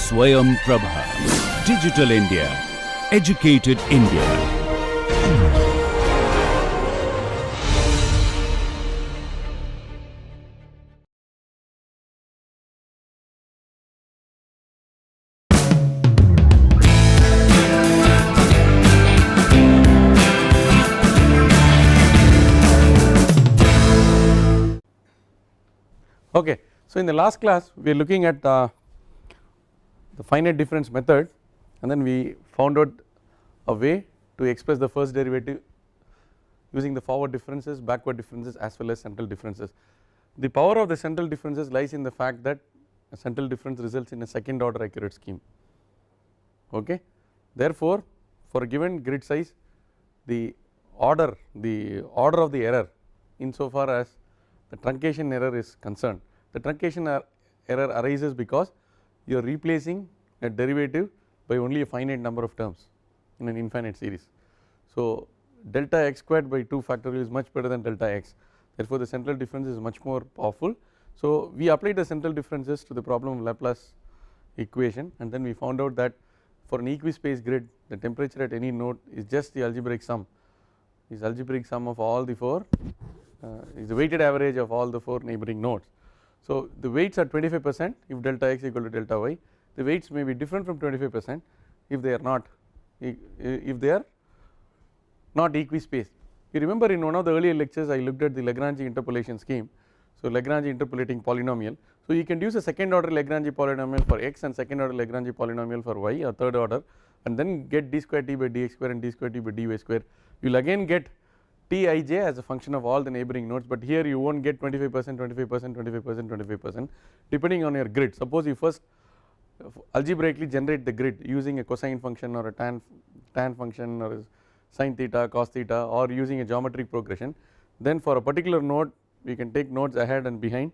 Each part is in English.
Swayam Prabha. Digital India. Educated India. Okay, so in the last class we are looking at the finite difference method, and then we found out a way to express the first derivative using the forward differences, backward differences as well as central differences. The power of the central differences lies in the fact that a central difference results in a second order accurate scheme. Okay, therefore for a given grid size the order of the error insofar as the truncation error is concerned, the truncation error arises because you are replacing a derivative by only a finite number of terms in an infinite series. So delta x squared by 2 factorial is much better than delta x, therefore the central difference is much more powerful. So we applied the central differences to the problem of Laplace equation, and then we found out that for an equispace grid the temperature at any node is just the algebraic sum of all the 4 is the weighted average of all the 4 neighboring nodes. So the weights are 25% if delta x equal to delta y, the weights may be different from 25% if they are not equispace. You remember in one of the earlier lectures I looked at the Lagrange interpolation scheme. So Lagrange interpolating polynomial, so you can use a second order Lagrange polynomial for x and second order Lagrange polynomial for y or third order, and then get d square t by dx square and d square t by dy square. You will again get Tij as a function of all the neighboring nodes, but here you won't get 25%, 25%, 25%, 25% depending on your grid. Suppose you first algebraically generate the grid using a cosine function or a tan function or a sin theta, cos theta, or using a geometric progression, then for a particular node you can take nodes ahead and behind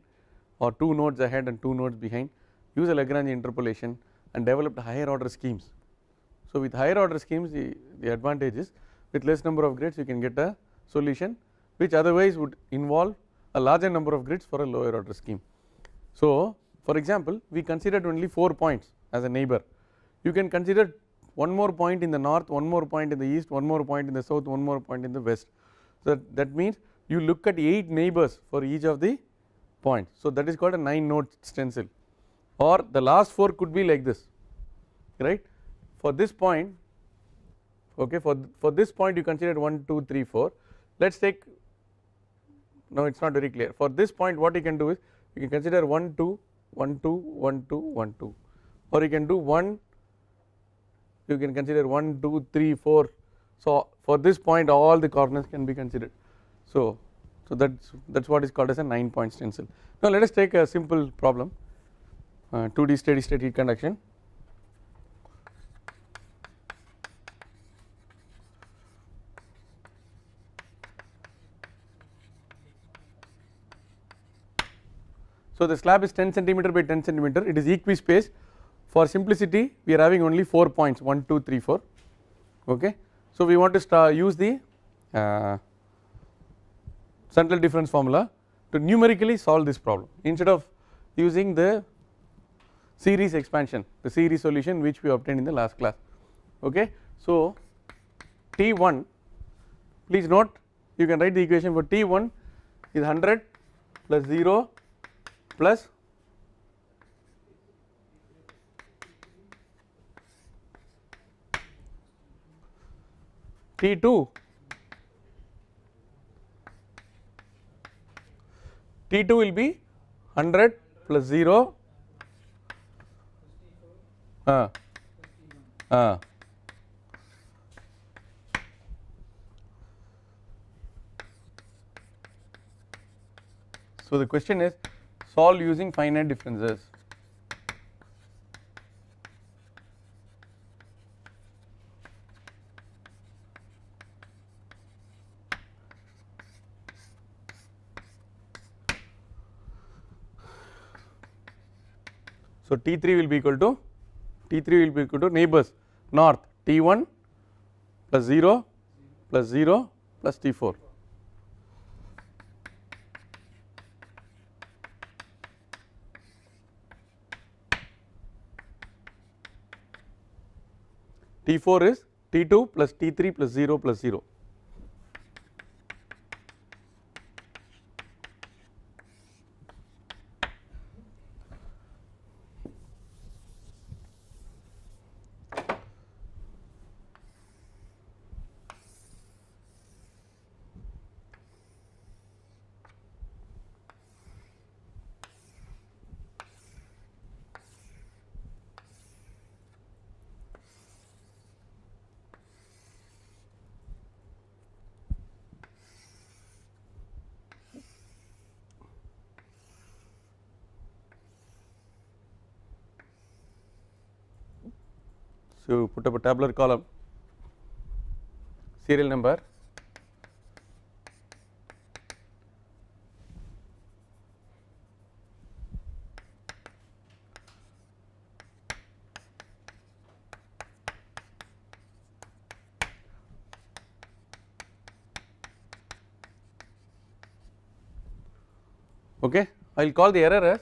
or 2 nodes ahead and 2 nodes behind, use a Lagrange interpolation and develop higher order schemes. So with higher order schemes the advantage is with less number of grids you can get a solution which otherwise would involve a larger number of grids for a lower order scheme. So for example we considered only 4 points as a neighbor, you can consider one more point in the north, one more point in the east, one more point in the south, one more point in the west. So that means you look at 8 neighbors for each of the points, so that is called a 9 node stencil, or the last 4 could be like this, right. For this point, okay, for this point you consider 1 2 3 4, let us take, no it is not very clear, for this point what you can do is you can consider 1 2 1 2 1 2 1 2, or you can do 1, you can consider 1 2 3 4. So for this point all the corners can be considered, so that is what is called as a 9 point stencil. Now let us take a simple problem, 2D steady state heat conduction. So the slab is 10 centimeter by 10 centimeter, it is equispace. For simplicity we are having only 4 points 1 2 3 4, okay. So we want to use the central difference formula to numerically solve this problem instead of using the series expansion, the series solution which we obtained in the last class, okay. So T1, please note you can write the equation for T1 is 100 plus 0 plus T2 will be 100 plus 0 so the question is solve using finite differences. So T3 will be equal to neighbors north T1 plus 0 plus 0 plus T4. T4 is T2 plus T3 plus 0 plus 0. So put up a tabular column, serial number, okay. I will call the error as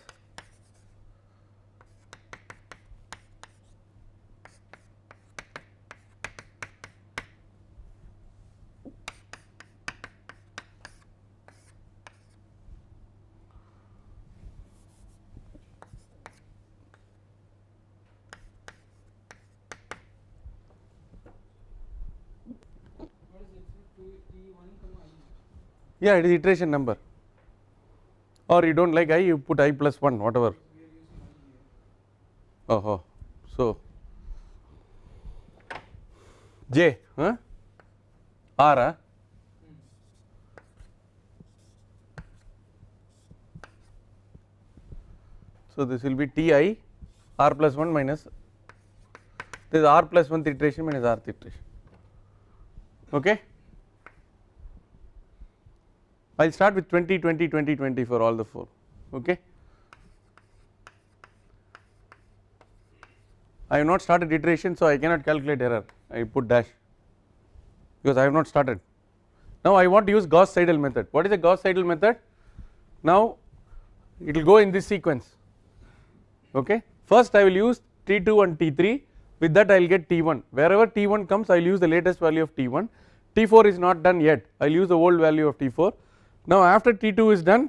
yeah, it is iteration number, or you don't like I, you put I plus 1 whatever. Oh, so J, R, so this will be Ti R plus 1 minus this is R plus 1th iteration minus Rth iteration, okay. I will start with 20, 20, 20, 20 for all the 4, okay. I have not started iteration, so I cannot calculate error, I put dash because I have not started. Now I want to use Gauss-Seidel method. What is the Gauss-Seidel method? Now it will go in this sequence, okay. First I will use T2 and T3, with that I will get T1, wherever T1 comes I will use the latest value of T1, T4 is not done yet, I will use the old value of T4. Now after T2 is done,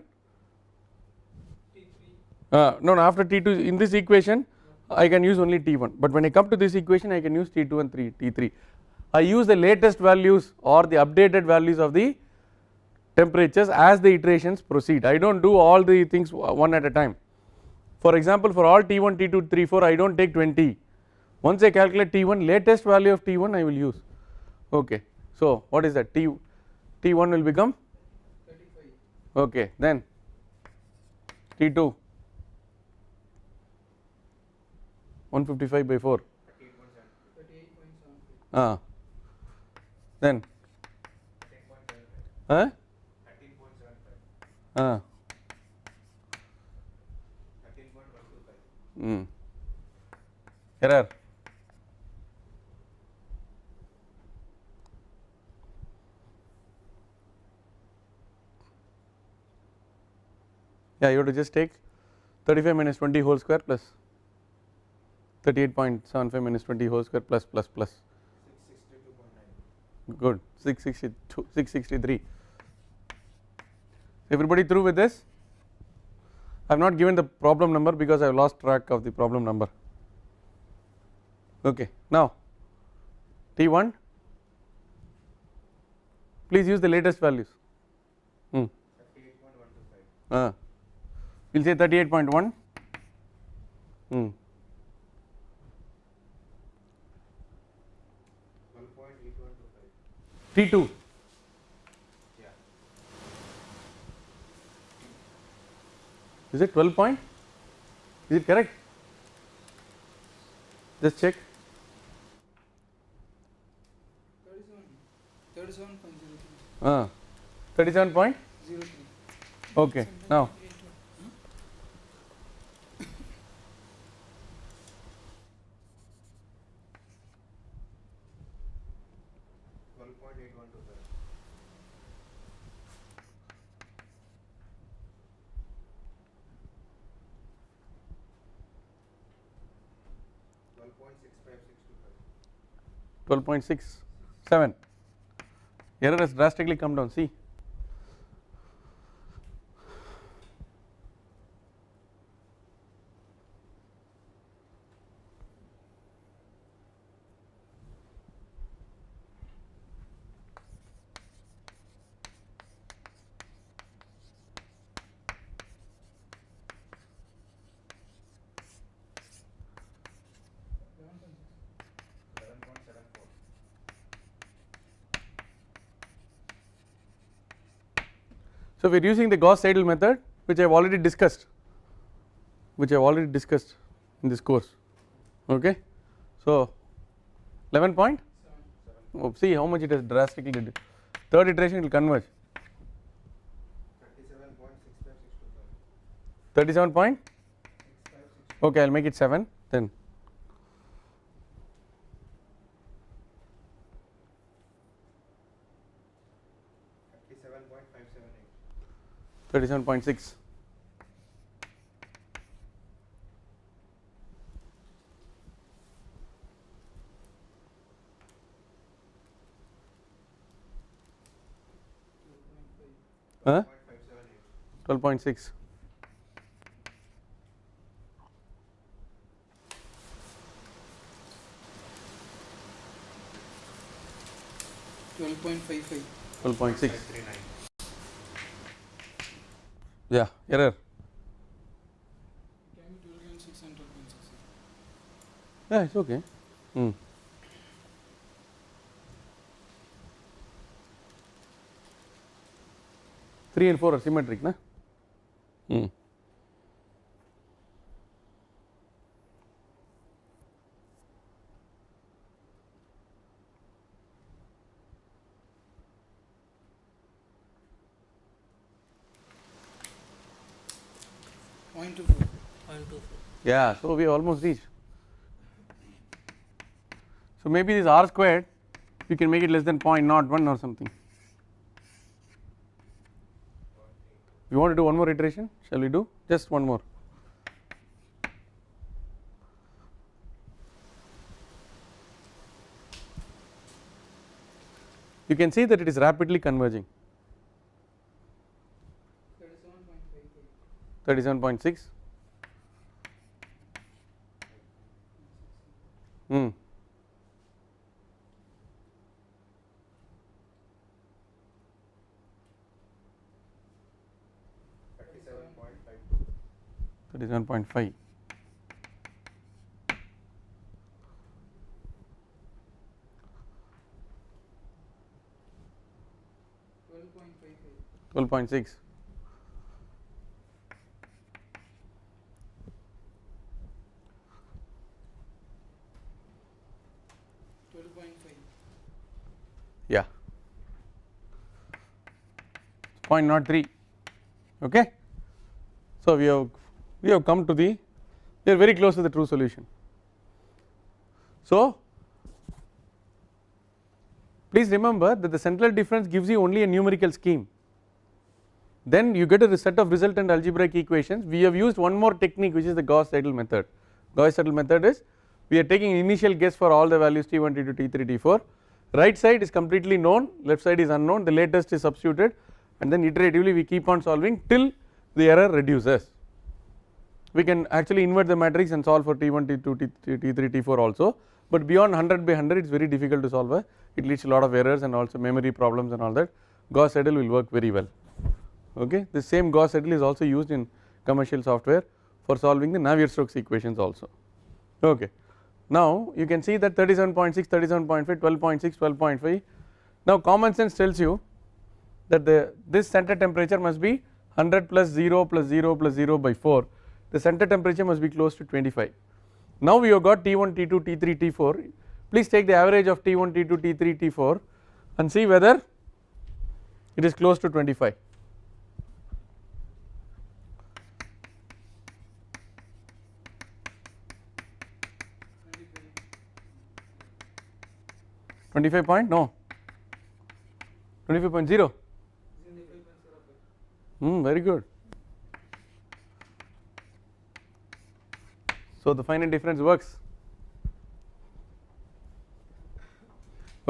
no, after T2 in this equation I can use only T1, but when I come to this equation I can use T2 and T3. I use the latest values or the updated values of the temperatures as the iterations proceed. I do not do all the things one at a time. For example, for all T1, T2, T4 I do not take 20. Once I calculate T1, latest value of T1 I will use, okay. So what is that, T1 will become 35, okay. Then T2 155 by 4, 38.75, then 13.75, 13.125, error, yeah, you have to just take 35 minus 20 whole square plus 38.75 minus 20 whole square plus 662.9, good, 662, 663. Everybody through with this? I have not given the problem number because I have lost track of the problem number, okay. Now T1, please use the latest values, 38.125, we will say 38.1, T2, is it 12 point, is it correct, just check, 37.03, okay. Now 12.67. Error has drastically come down, see. So we are using the Gauss-Seidel method, which I have already discussed, in this course. Okay, so 11 point. Oh, see how much it has drastically reduced. Third iteration it will converge. 37 point. Okay, I will make it 7 then. 37.6. Huh? 12.6. Twelve point six. Yeah, error. Yeah, it's okay. 3 and 4 are symmetric, na? Yeah, so we almost reached. So maybe this r squared, you can make it less than 0.01 or something. You want to do one more iteration? Shall we do? Just one more. You can see that it is rapidly converging. 37.6. Hmm. That is 1.5. Twelve point six. Yeah. 0.03. Okay. So we have come to we are very close to the true solution. So please remember that the central difference gives you only a numerical scheme. Then you get a set of resultant algebraic equations. We have used one more technique, which is the Gauss-Seidel method. Gauss-Seidel method is we are taking initial guess for all the values t1, t2, t3, t4. Right side is completely known, left side is unknown, the latest is substituted, and then iteratively we keep on solving till the error reduces. We can actually invert the matrix and solve for t1, t2, t3, t4 also, but beyond 100 by 100 it is very difficult to solve. It leads to a lot of errors and also memory problems and all that. Gauss-Seidel will work very well. Okay, the same Gauss-Seidel is also used in commercial software for solving the Navier-Stokes equations also. Okay, now you can see that 37.6, 37.5, 12.6, 12.5. Now common sense tells you that this center temperature must be 100 plus 0 plus 0 plus 0 by 4. The center temperature must be close to 25. Now we have got T1, T2, T3, T4. Please take the average of T1, T2, T3, T4 and see whether it is close to 25. No, 25.0. Very good. So the finite difference works.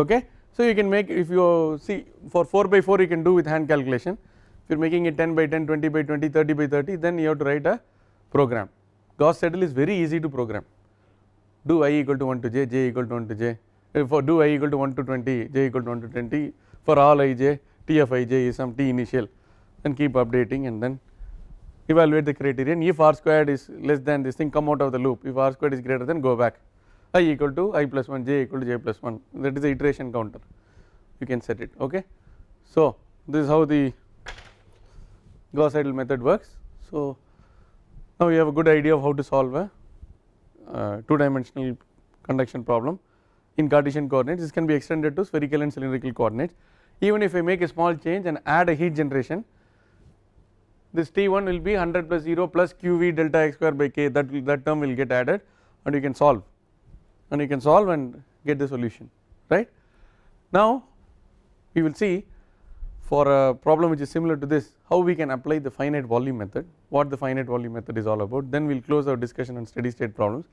Okay. So you can make, if you see for 4 by 4 you can do with hand calculation, if you are making it 10 by 10, 20 by 20, 30 by 30, then you have to write a program. Gauss Seidel is very easy to program. Do I equal to 1 to j, j equal to 1 to j, for do I equal to 1 to 20, j equal to 1 to 20, for all ij, t of ij is some t initial, then keep updating and then evaluate the criterion. If r squared is less than this thing, come out of the loop. If r squared is greater than, go back. I equal to I plus 1, j equal to j plus 1, that is the iteration counter, you can set it. Okay. So this is how the Gauss Seidel method works. So now we have a good idea of how to solve a 2-dimensional conduction problem in Cartesian coordinates. This can be extended to spherical and cylindrical coordinates. Even if I make a small change and add a heat generation, this T1 will be 100 plus 0 plus QV delta x square by k, that term will get added and you can solve and get the solution, right. Now we will see for a problem which is similar to this how we can apply the finite volume method, what the finite volume method is all about, then we will close our discussion on steady state problems,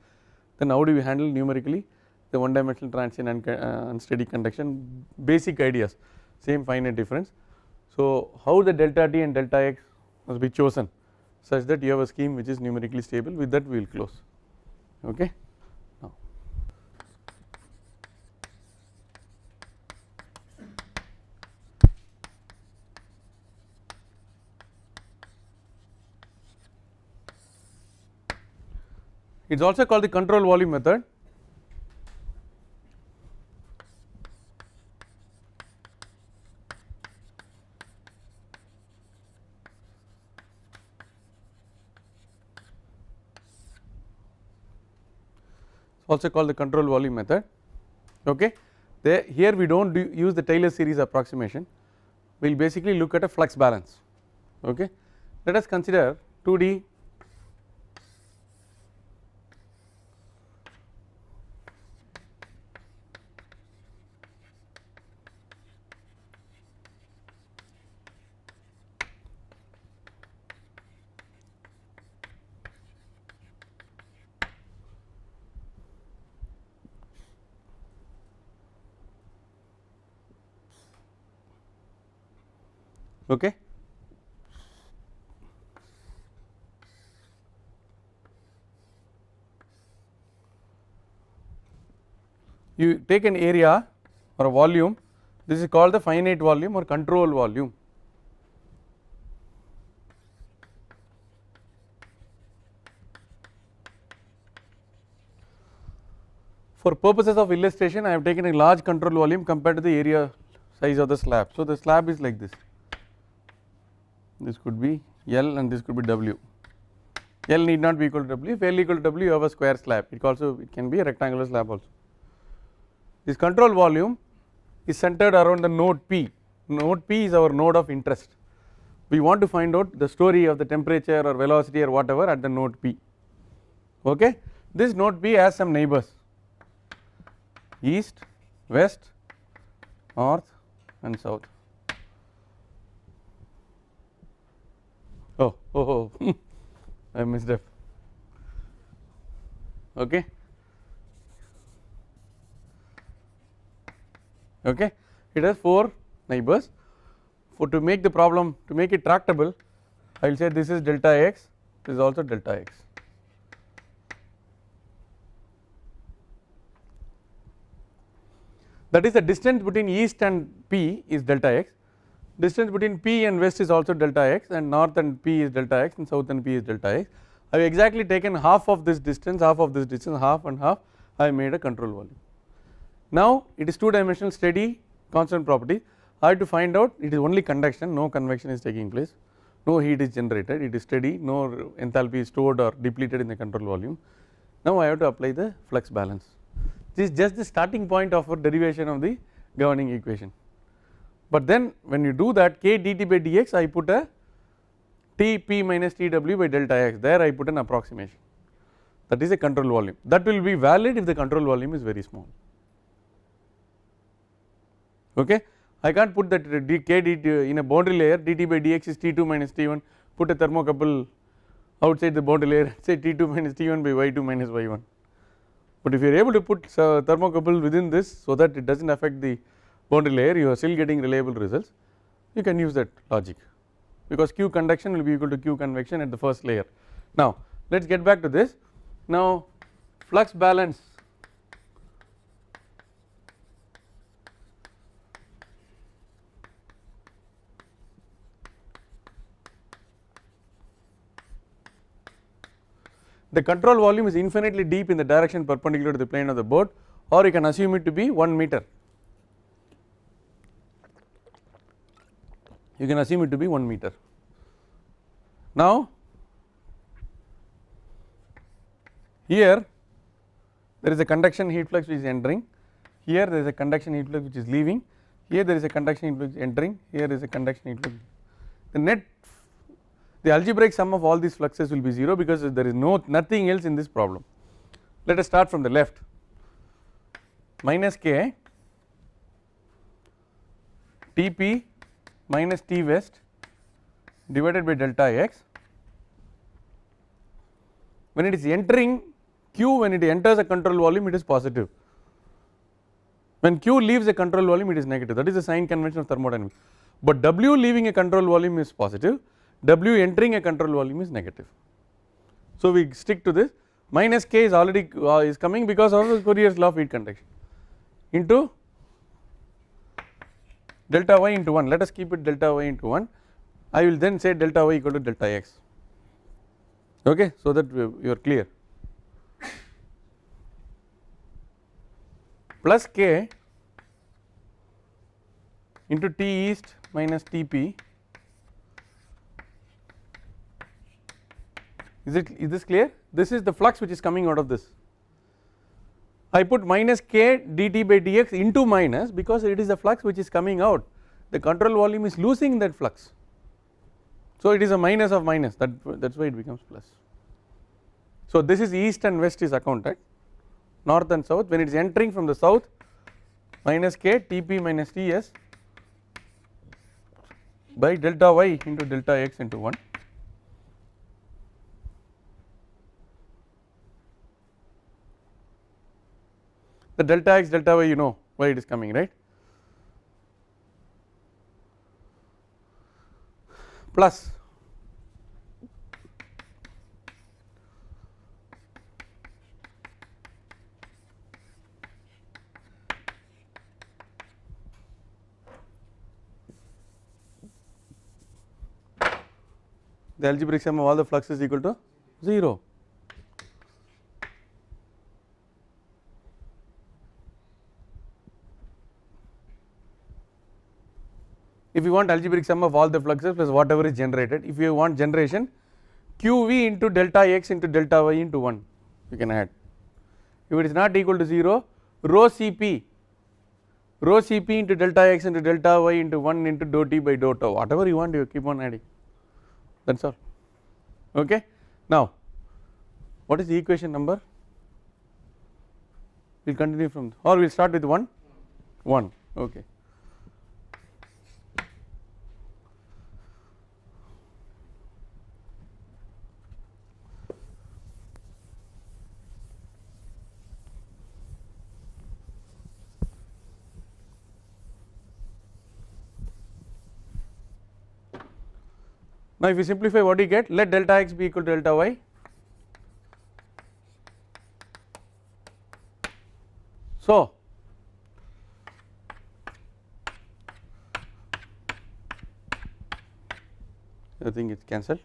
then how do we handle numerically the 1-dimensional transient and steady conduction, basic ideas, same finite difference. So how the delta t and delta x must be chosen such that you have a scheme which is numerically stable, with that we will close. Okay. Now it is also called the control volume method. Also called the control volume method. Okay. Here we do not use the Taylor series approximation, we will basically look at a flux balance. Okay. Let us consider 2D okay. You take an area or a volume, this is called the finite volume or control volume. For purposes of illustration I have taken a large control volume compared to the area size of the slab. So the slab is like this could be L and this could be W. L need not be equal to W, if L equal to W you have a square slab, it can be a rectangular slab also. This control volume is centered around the node P. Node P is our node of interest. We want to find out the story of the temperature or velocity or whatever at the node P. Okay. This node P has some neighbors, east, west, north and south. Oh I missed up. Okay. Okay. It has 4 neighbors. To make the problem, to make it tractable, I will say this is delta x, this is also delta x. That is the distance between east and P is delta x, distance between P and west is also delta x, and north and P is delta x and south and P is delta x. I have exactly taken half of this distance, half and half, I have made a control volume. Now it is 2-dimensional steady constant property, I have to find out it is only conduction, no convection is taking place, no heat is generated, it is steady, no enthalpy is stored or depleted in the control volume. Now I have to apply the flux balance. This is just the starting point of our derivation of the governing equation. But then when you do that, k dt by dx, I put a Tp minus Tw by delta x, there I put an approximation, that is a control volume, that will be valid if the control volume is very small. Okay. I can't put that k dt in a boundary layer, dt by dx is T2 minus T1, put a thermocouple outside the boundary layer, say T2 minus T1 by Y2 minus Y1, but if you are able to put thermocouple within this so that it does not affect the boundary layer, you are still getting reliable results, you can use that logic, because Q conduction will be equal to Q convection at the first layer. Now let us get back to this. Now flux balance the control volume is infinitely deep in the direction perpendicular to the plane of the board, or you can assume it to be 1 meter. You can assume it to be 1 meter. Now here there is a conduction heat flux which is entering, here there is a conduction heat flux which is leaving, here there is a conduction heat flux entering, here there is a conduction heat flux. The algebraic sum of all these fluxes will be 0, because there is nothing else in this problem. Let us start from the left. Minus K Tp minus T west divided by delta x. When it is entering Q, when it enters a control volume, it is positive. When Q leaves a control volume, it is negative. That is the sign convention of thermodynamics. But W leaving a control volume is positive, W entering a control volume is negative. So we stick to this. Minus K is already is coming because of the Fourier's law of heat conduction into delta y into 1. Let us keep it delta y into 1. I will then say delta y equal to delta x, okay, so that you are clear. Plus K into T east minus Tp. Is this clear? This is the flux which is coming out of this. I put minus K dt by dx into minus because it is the flux which is coming out. The control volume is losing that flux. So it is a minus of minus, that is why it becomes plus. So this is east and west is accounted, north and south. When it is entering from the south, minus K Tp minus Ts by delta y into delta x into 1. The delta x delta y, you know why it is coming, right, plus the algebraic sum of all the flux is equal to 0. If you want algebraic sum of all the fluxes plus whatever is generated, if you want generation, QV into delta x into delta y into 1 you can add. If it is not equal to 0, rho Cp into delta x into delta y into 1 into dou t by dou tau, whatever you want you keep on adding, that is all, okay. Now what is the equation number? We will continue from, or we will start with 1, okay. Now if you simplify, what do you get? Let delta x be equal to delta y. So I think it's cancelled.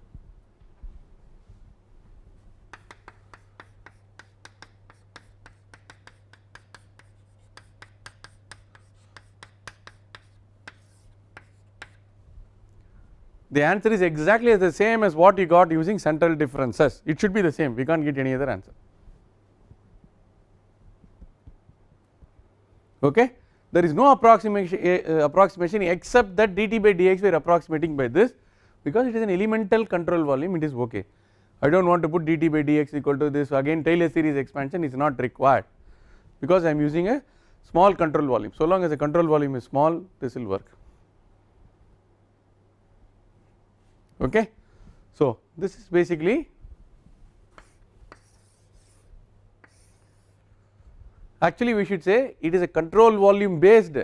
The answer is exactly the same as what you got using central differences. It should be the same, we can't get any other answer, okay. There is no approximation except that dt by dx we are approximating by this, because it is an elemental control volume, it is okay. I do not want to put dt by dx equal to this, again Taylor series expansion is not required, because I am using a small control volume. So long as the control volume is small, this will work, okay. So this is basically actually we should say it is a control volume based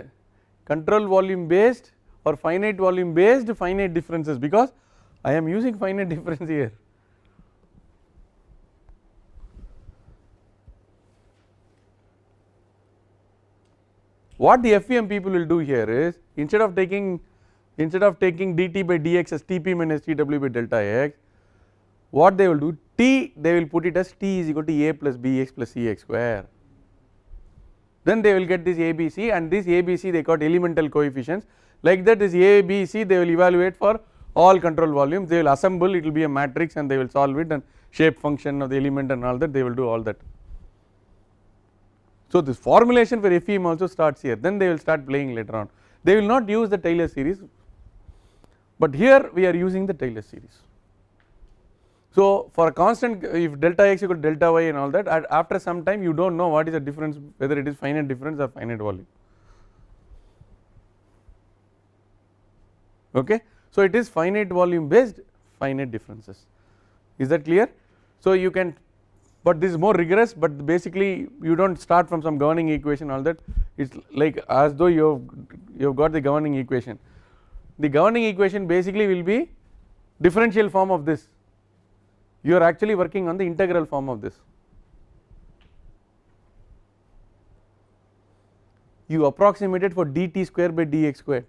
or finite volume based finite differences, because I am using finite difference here. What the FEM people will do here is, instead of taking dt by dx as Tp minus Tw by delta x, what they will do, T they will put it as T is equal to A plus Bx plus Cx square. Then they will get this ABC, and this ABC they got elemental coefficients, like that this ABC they will evaluate for all control volumes, they will assemble, it will be a matrix and they will solve it, and shape function of the element and all that, they will do all that. So this formulation for FEM also starts here, then they will start playing later on. They will not use the Taylor series, but here we are using the Taylor series. So for a constant, if delta x equal to delta y and all that, after some time you do not know what is the difference, whether it is finite difference or finite volume. Okay. So it is finite volume based finite differences, is that clear? So you can, but this is more rigorous, but basically you do not start from some governing equation all that, it is like as though you have got the governing equation. The governing equation basically will be differential form of this, you are actually working on the integral form of this. You approximate it for dt square by dx square,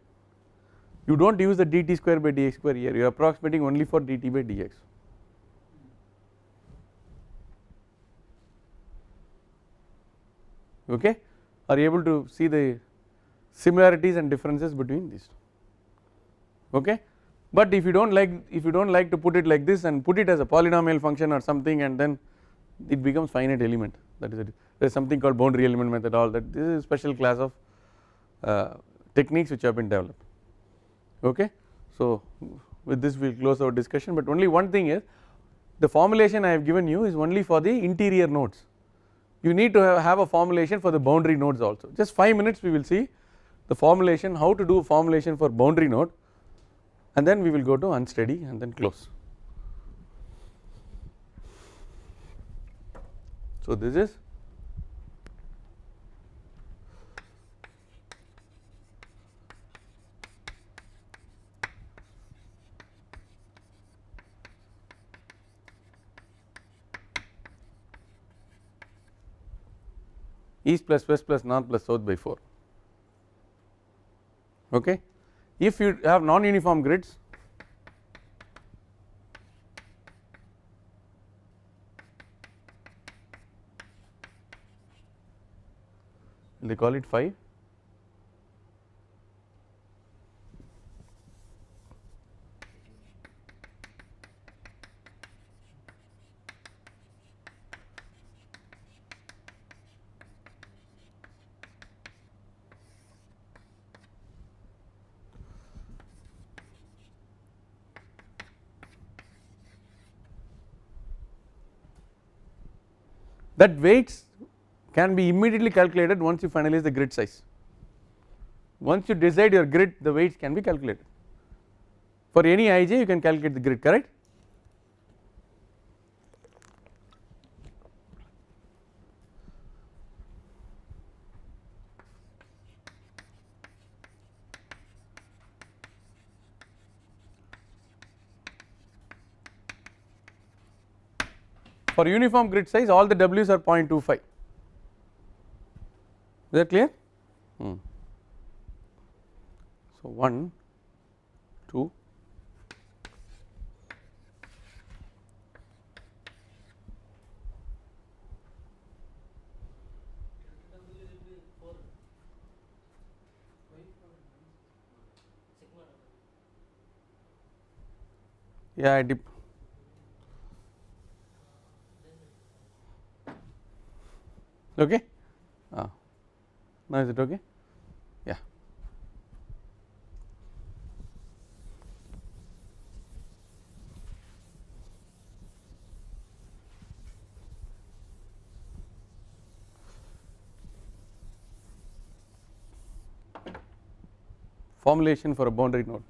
you do not use the dt square by dx square here, you are approximating only for dt by dx. Okay, are you able to see the similarities and differences between these? Okay, but if you don't like to put it like this and put it as a polynomial function or something, and then it becomes finite element, that is it. There is something called boundary element method, all that, this is a special class of techniques which have been developed. Okay, so with this we will close our discussion, but only one thing is, the formulation I have given you is only for the interior nodes. You need to have a formulation for the boundary nodes also. Just 5 minutes we will see the formulation, how to do formulation for boundary node, and then we will go to unsteady and then close. So this is east plus west plus north plus south by 4. Okay. If you have non-uniform grids, they call it 5. That weights can be immediately calculated once you finalize the grid size. Once you decide your grid, the weights can be calculated. For any ij you can calculate the grid, correct? For uniform grid size, all the W's are 0.25. Is that clear? So 1, 2, yeah, I dip. Okay, now is it okay? Yeah. Formulation for a boundary node.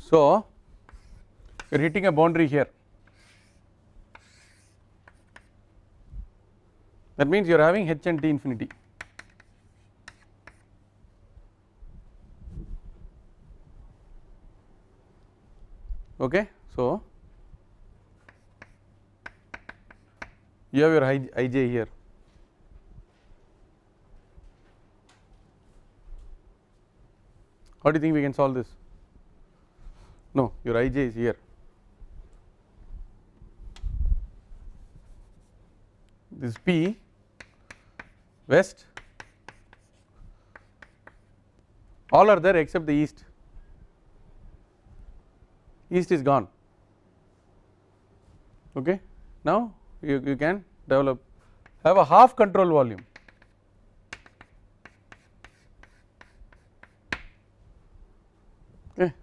So you are hitting a boundary here, that means you are having h and t infinity. Okay, so you have your ij here. How do you think we can solve this? No, your ij is here. This P west, all are there except the east. East is gone. Okay, now you can develop, have a half control volume. Okay.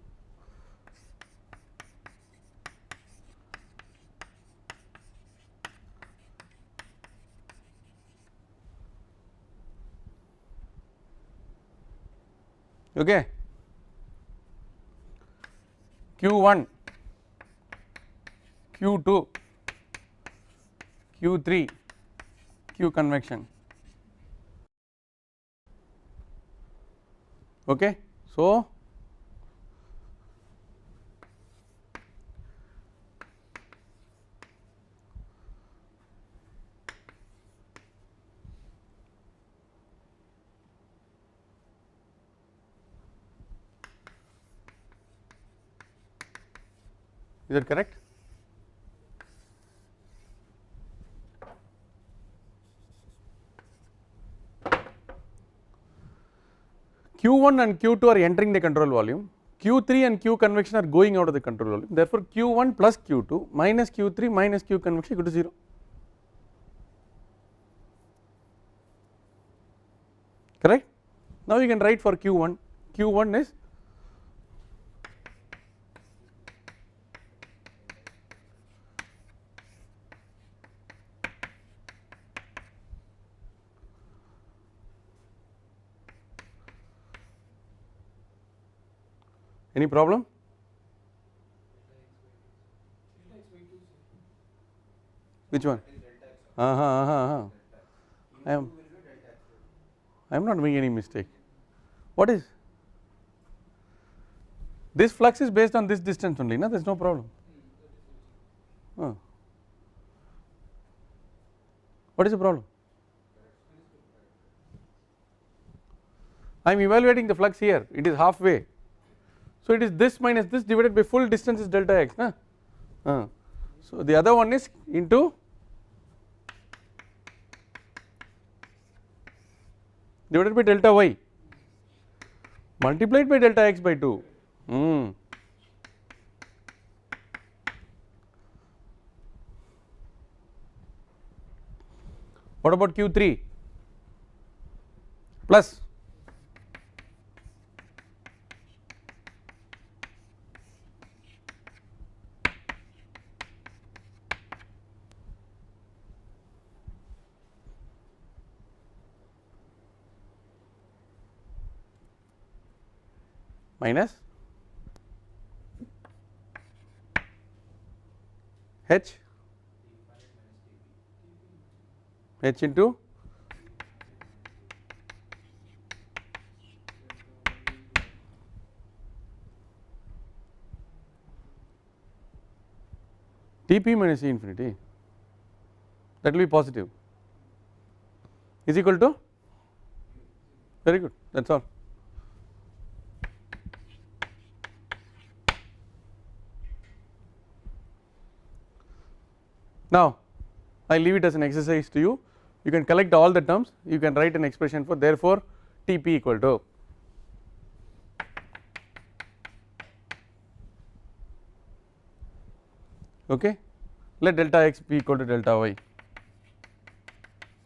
Okay. Q1, Q2, Q3, Q convection. Okay, so is that correct? Q1 and Q2 are entering the control volume, Q3 and Q convection are going out of the control volume, therefore Q1 plus Q2 minus Q3 minus Q convection equal to 0. Correct? Now you can write for Q1, Q1 is any problem? Which one? I am not making any mistake. What is this flux is based on this distance only, no, there is no problem. What is the problem? I am evaluating the flux here, it is halfway, so it is this minus this divided by full distance is delta x, na? So the other one is into divided by delta y multiplied by delta x by 2. What about Q3 plus minus h into Tp minus E infinity, that will be positive, is equal to, very good, that is all. Now I leave it as an exercise to you, you can collect all the terms, you can write an expression for, therefore Tp equal to okay, let delta x be equal to delta y.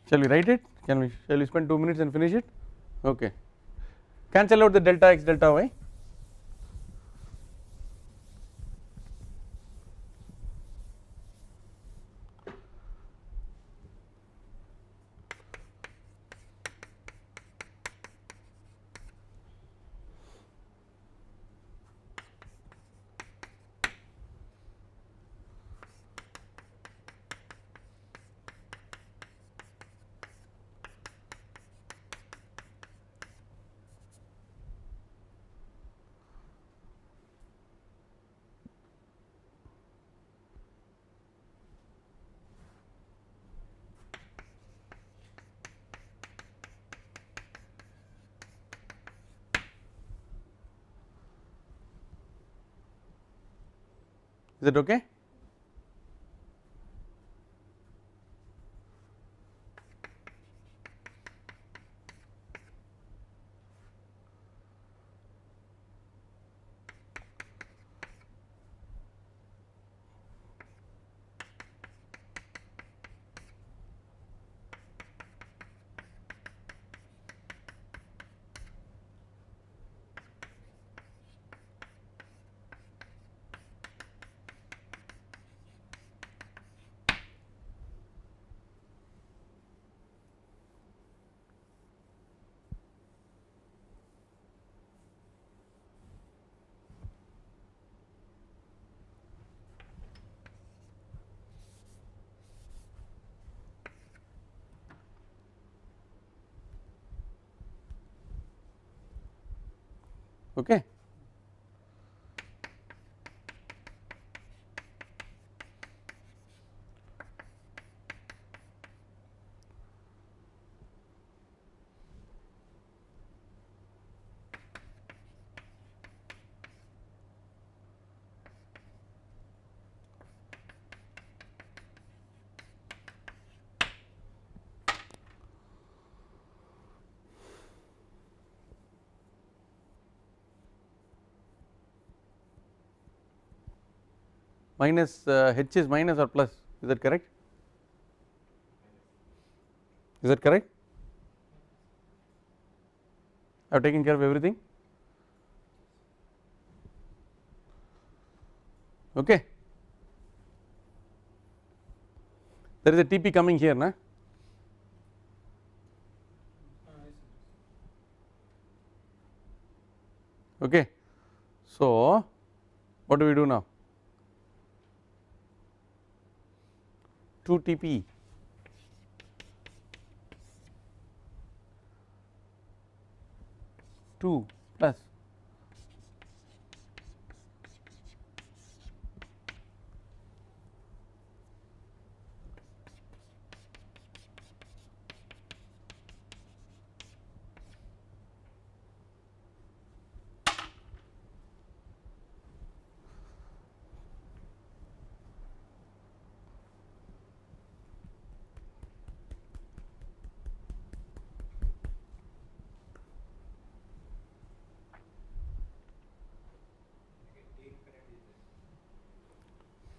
Shall we write it? Shall we spend 2 minutes and finish it? Okay, cancel out the delta x delta y. Is that okay? Okay. Minus h is minus or plus, is that correct? Is that correct? I have taken care of everything. Okay. There is a TP coming here, na? Okay. So what do we do now? 2 TP two plus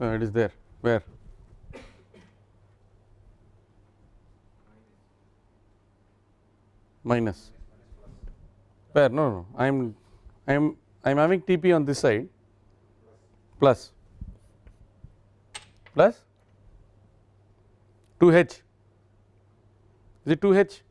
it is there, where? Minus, where? No, I am having TP on this side, plus 2h, is it 2h?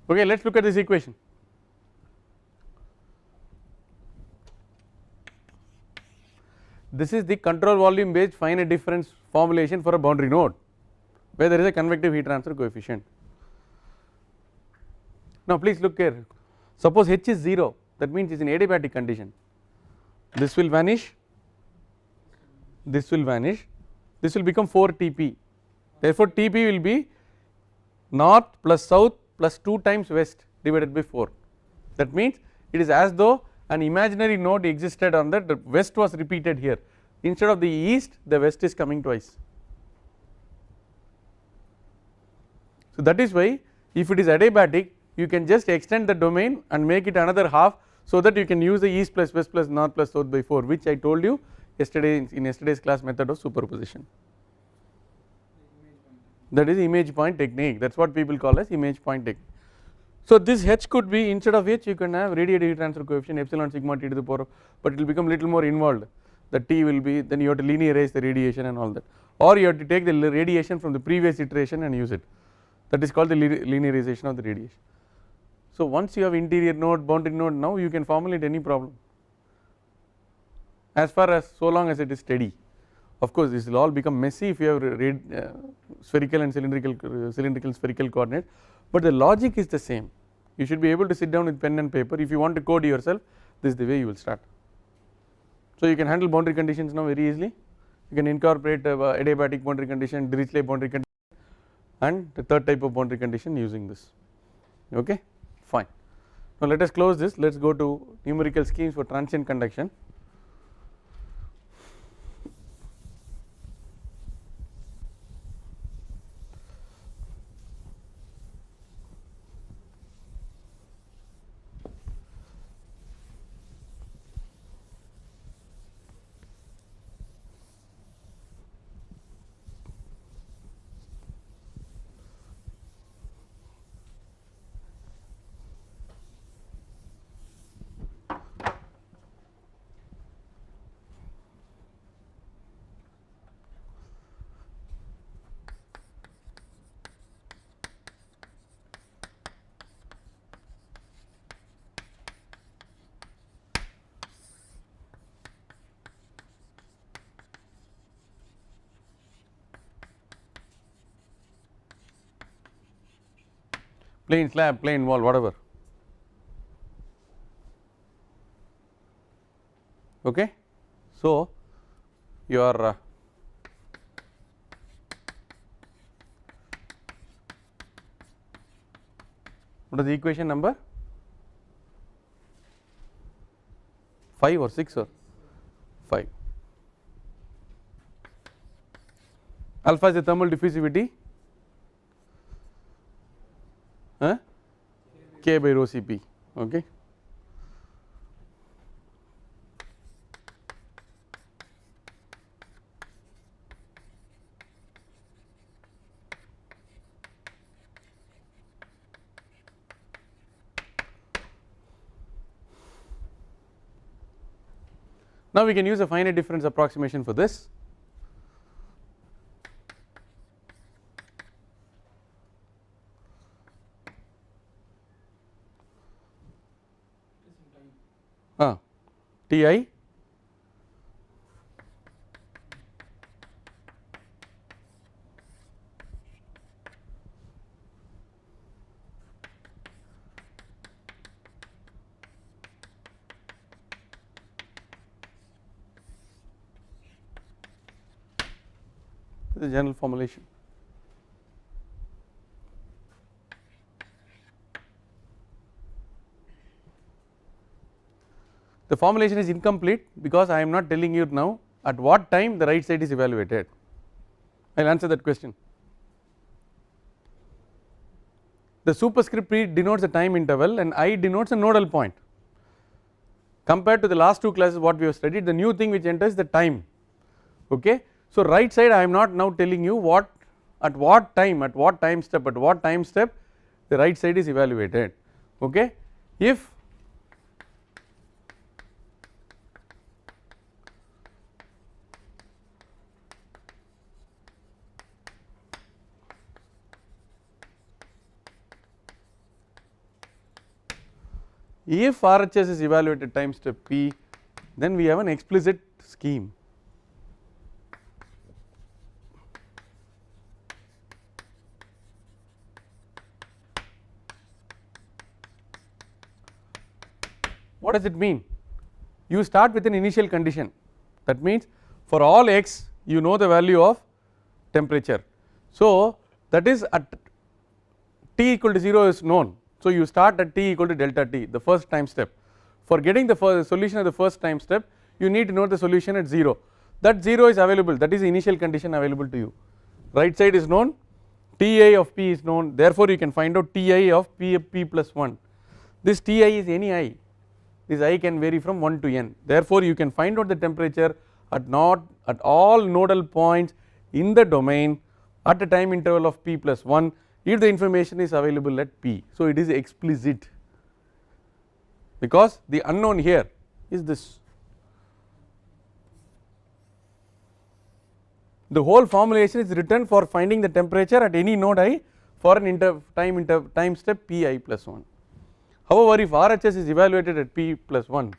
Okay, let us look at this equation. This is the control volume based finite difference formulation for a boundary node where there is a convective heat transfer coefficient. Now please look here, suppose H is 0, that means it is in adiabatic condition. This will vanish, this will vanish, this will become 4 TP, therefore TP will be north plus south plus 2 times west divided by 4. That means it is as though an imaginary node existed on that, the west was repeated here, instead of the east the west is coming twice. So that is why if it is adiabatic you can just extend the domain and make it another half, so that you can use the east plus west plus north plus south by 4, which I told you yesterday in yesterday's class method of superposition. That is image point technique, that is what people call as image point technique. So this H could be, instead of H you can have radiative heat transfer coefficient epsilon sigma T to the power of, but it will become little more involved, the T will be, then you have to linearize the radiation and all that, or you have to take the radiation from the previous iteration and use it, that is called the linearization of the radiation. So once you have interior node, boundary node, now you can formulate any problem as far as, so long as it is steady. Of course this will all become messy if you have spherical and cylindrical spherical coordinate, but the logic is the same. You should be able to sit down with pen and paper, if you want to code yourself this is the way you will start. So you can handle boundary conditions now very easily. You can incorporate adiabatic boundary condition, Dirichlet boundary condition, and the third type of boundary condition using this. Okay, fine. Now let us close this. Let us go to numerical schemes for transient conduction. Plain slab, plain wall, whatever. Okay, so your what is the equation number 5 or 6 or 5. Alpha is the thermal diffusivity, K by rho Cp. Okay. Now we can use a finite difference approximation for this. Ti the general formulation. The formulation is incomplete because I am not telling you now at what time the right side is evaluated. I will answer that question. The superscript P denotes the time interval and I denotes a nodal point. Compared to the last two classes what we have studied, the new thing which enters the time. Okay. So right side I am not now telling you what at what time step the right side is evaluated. Okay. If RHS is evaluated time step P, then we have an explicit scheme. What does it mean? You start with an initial condition, that means for all x you know the value of temperature. So that is at t equal to 0 is known. So you start at t equal to delta t, the first time step. For getting the first solution of the first time step you need to know the solution at 0. That 0 is available, that is the initial condition available to you. Right side is known, Ti of P is known, therefore you can find out Ti of P plus 1. This Ti is any I, this I can vary from 1 to n, therefore you can find out the temperature at all nodal points in the domain at a time interval of P plus 1 if the information is available at P. So it is explicit because the unknown here is this. The whole formulation is written for finding the temperature at any node I for an time step Pi plus 1. However, if RHS is evaluated at P plus 1,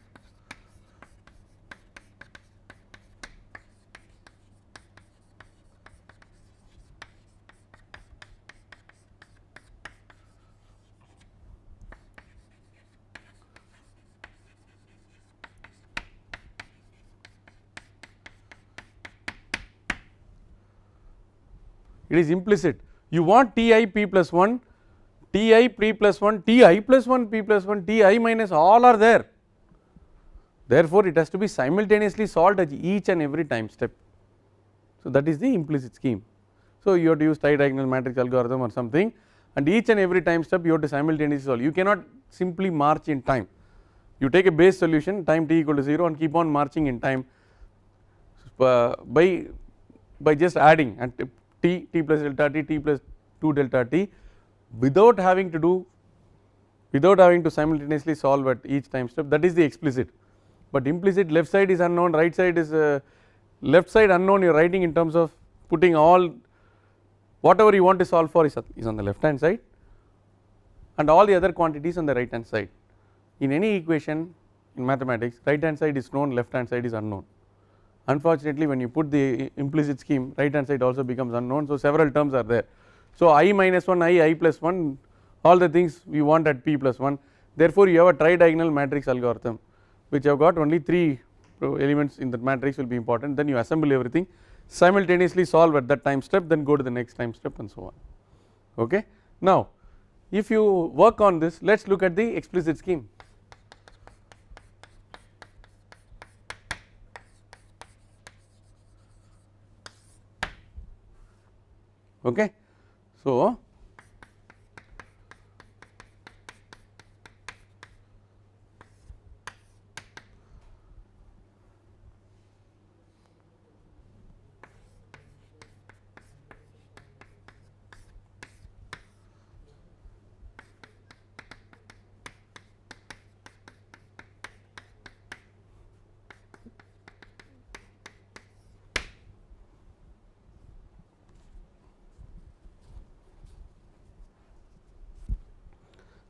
it is implicit. You want Ti p plus 1, Ti p plus 1, Ti plus 1 p plus 1, Ti minus all are there. Therefore, it has to be simultaneously solved at each and every time step. So, that is the implicit scheme. So, you have to use tri-diagonal matrix algorithm or something, and each and every time step you have to simultaneously solve. You cannot simply march in time. You take a base solution time t equal to 0 and keep on marching in time by just adding at t plus delta t plus 2 delta t without having to simultaneously solve at each time step. That is the explicit, but implicit left side is unknown, right side is left side unknown, you are writing in terms of putting all whatever you want to solve for is on the left hand side and all the other quantities on the right hand side. In any equation in mathematics, right hand side is known, left hand side is unknown. Unfortunately, when you put the implicit scheme, right hand side also becomes unknown, so several terms are there. So, I minus 1, I plus 1, all the things we want at p plus 1. Therefore, you have a tri-diagonal matrix algorithm which have got only 3 elements in the matrix will be important, then you assemble everything, simultaneously solve at that time step, then go to the next time step and so on. Okay. Now, if you work on this, let us look at the explicit scheme. Okay. So,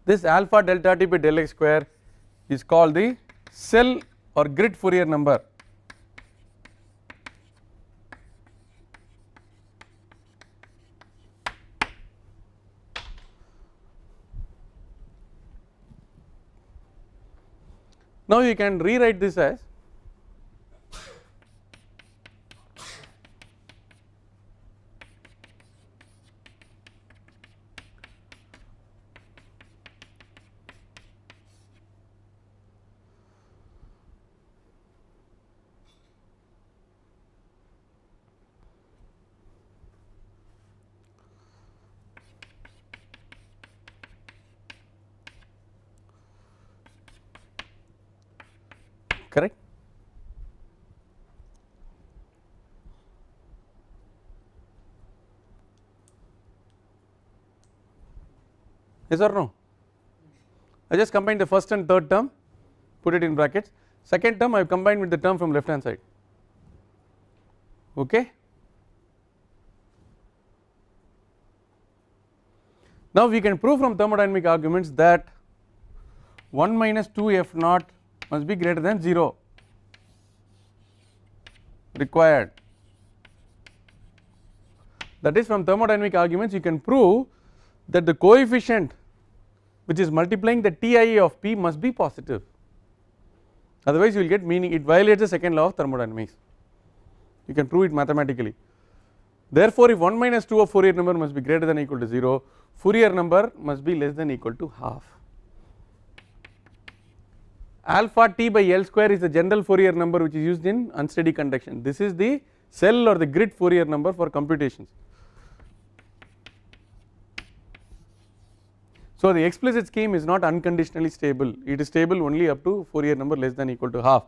this alpha delta t by del x square is called the cell or grid Fourier number. Now, you can rewrite this as correct. Yes or no? I just combined the first and third term, put it in brackets, second term I have combined with the term from left hand side. Okay. Now, we can prove from thermodynamic arguments that 1 minus 2 f naught must be greater than 0 required. That is, from thermodynamic arguments you can prove that the coefficient which is multiplying the Ti of P must be positive, otherwise you will get meaning, it violates the second law of thermodynamics. You can prove it mathematically. Therefore, if 1 minus 2 of Fourier number must be greater than or equal to 0, Fourier number must be less than or equal to half. Alpha t by L square is the general Fourier number which is used in unsteady conduction. This is the cell or the grid Fourier number for computations. So, the explicit scheme is not unconditionally stable, it is stable only up to Fourier number less than or equal to half.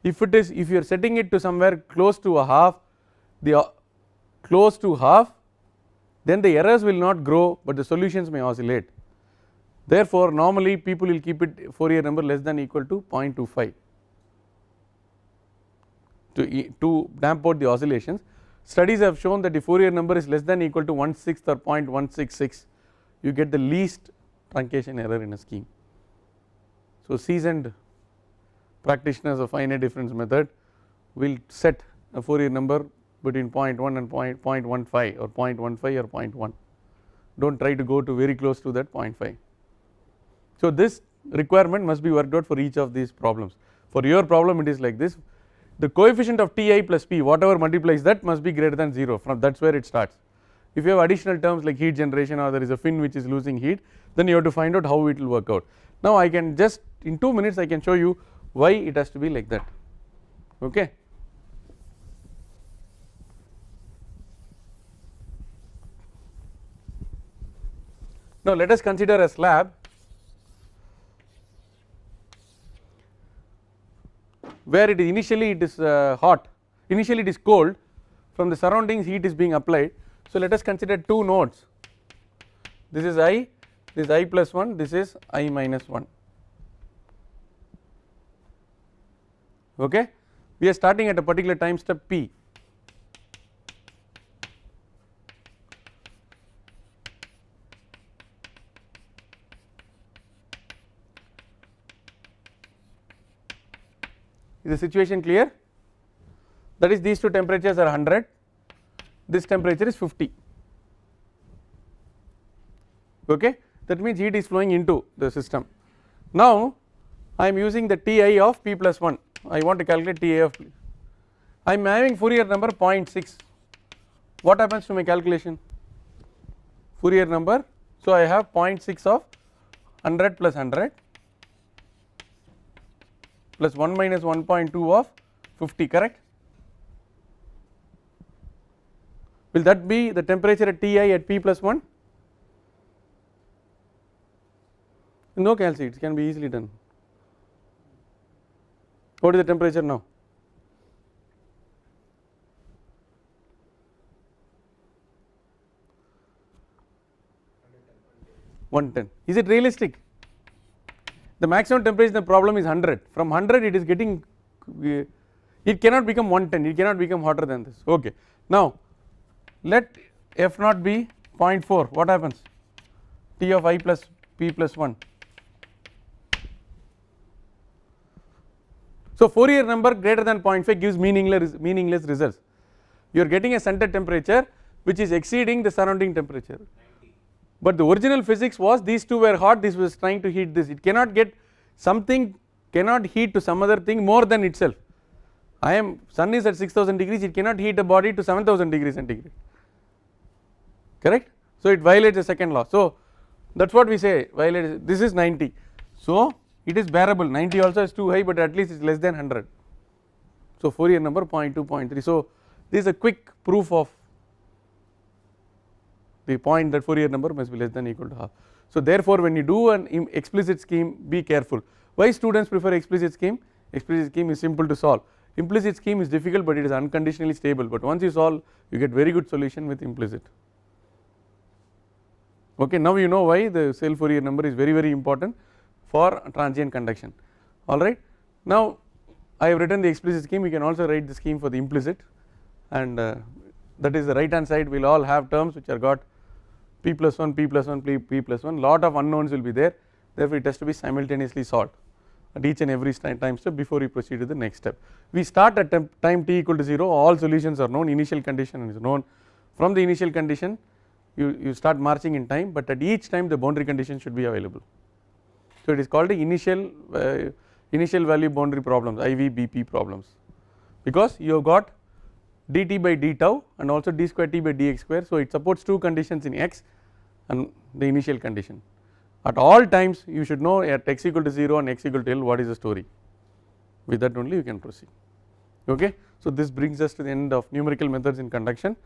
If it is, if you are setting it to somewhere close to a half, then the errors will not grow, but the solutions may oscillate. Therefore, normally people will keep it Fourier number less than or equal to 0.25 to damp out the oscillations. Studies have shown that if Fourier number is less than or equal to 1/6 or 0.166, you get the least truncation error in a scheme. So, seasoned practitioners of finite difference method will set a Fourier number between 0.1 and 0.15 or 0.15 or 0.1, do not try to go to very close to that 0.5. So, this requirement must be worked out for each of these problems. For your problem it is like this, the coefficient of Ti plus P whatever multiplies that must be greater than 0, from that is where it starts. If you have additional terms like heat generation or there is a fin which is losing heat, then you have to find out how it will work out. Now I can just in 2 minutes I can show you why it has to be like that. Okay. Now let us consider a slab where it is initially it is hot, initially it is cold, from the surroundings heat is being applied. So let us consider two nodes, this is I, this is I plus 1, this is I minus 1. Okay, we are starting at a particular time step P. Is the situation clear? That is, these two temperatures are 100, this temperature is 50. Okay, that means heat is flowing into the system. Now I am using the Ti of P plus 1, I want to calculate Ti of P. I am having Fourier number 0.6. What happens to my calculation? Fourier number, so I have 0.6 of 100 plus 100 plus 1 minus 1.2 of 50, correct? Will that be the temperature at Ti at P plus 1? No calci, it can be easily done. What is the temperature now? $110. Is it realistic? The maximum temperature in the problem is 100. From 100 it is getting, it cannot become 110, it cannot become hotter than this. Okay. Now let F naught be 0.4, what happens? T of I plus P plus 1. So Fourier number greater than 0.5 gives meaningless results. You are getting a center temperature which is exceeding the surrounding temperature. 90. But the original physics was these two were hot, this was trying to heat this. It cannot get something, cannot heat to some other thing more than itself. Sun is at 6000 degrees, it cannot heat a body to 7000 degrees centigrade, correct? So it violates the second law. So that is what we say, violates, this is 90. So it is bearable, 90 also is too high, but at least it is less than 100. So Fourier number 0.2, 0.3. So this is a quick proof of the point that Fourier number must be less than or equal to half. So therefore when you do an explicit scheme, be careful. Why students prefer explicit scheme? Explicit scheme is simple to solve. Implicit scheme is difficult, but it is unconditionally stable, but once you solve you get very good solution with implicit. Okay, now you know why the self Fourier number is very important for transient conduction. Alright. Now I have written the explicit scheme, you can also write the scheme for the implicit, and that is the right hand side will all have terms which are got P plus 1, P plus 1, P plus 1, lot of unknowns will be there, therefore it has to be simultaneously solved at each and every time step before we proceed to the next step. We start at time t equal to 0, all solutions are known, initial condition is known. From the initial condition you start marching in time, but at each time the boundary condition should be available. So it is called the initial value boundary problems, IVBP problems, because you have got dt by d tau and also d square t by dx square. So it supports two conditions in x and the initial condition. At all times you should know at x equal to 0 and x equal to L what is the story, with that only you can proceed. Okay. So this brings us to the end of numerical methods in conduction.